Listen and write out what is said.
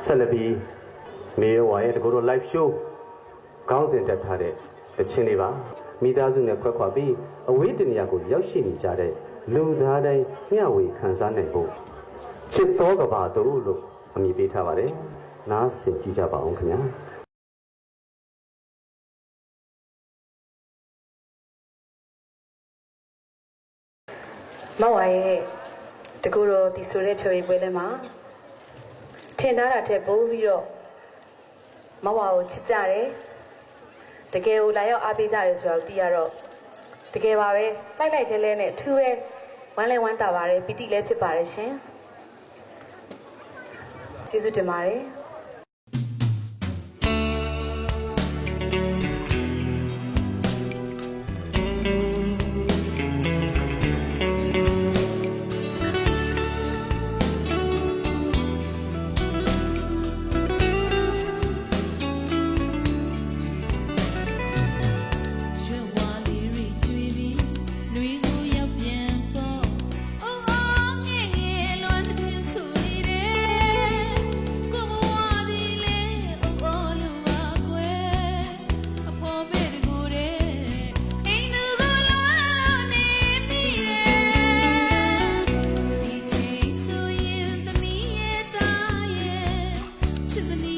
ဆက်လက်ပြီးနေရဝါရဲ့တကူတို့ live show ခေါင်းစဉ်တက်ထားတဲ့တခြင်းလေးပါမိသားစုနဲ့ခွဲခွာပြီးအဝေးတနေရာကိုရောက်ရှိနေကြတဲ့လူသားတိုင်းမျှဝေခံစားနိုင်ဖို့ချစ်တော်ကဘာတို့လို့အမည်ပေးထားပါတယ်နားဆင်ကြည့်ကြပါအောင်ခင်ဗျာမဝါရဲ့တကူတော့ဒီဆိုတဲ့ဖြော်ရည်ပွဲထဲမှာထင်ထားတာထက်ပိုပြီးတော့မဝါကိုချစ်ကြတယ်တကယ်ကိုလာရောက်အားပေးကြတယ်ဆိုတော့သိရတော့တကယ်ပါပဲလိုက်လိုက်ထဲလဲနဲ့ထူးပဲဝမ်းလဲဝမ်းတာပါတယ်ပီတိလည်းဖြစ်ပါတယ်ရှင်ကျေးဇူးတင်ပါတယ်She's an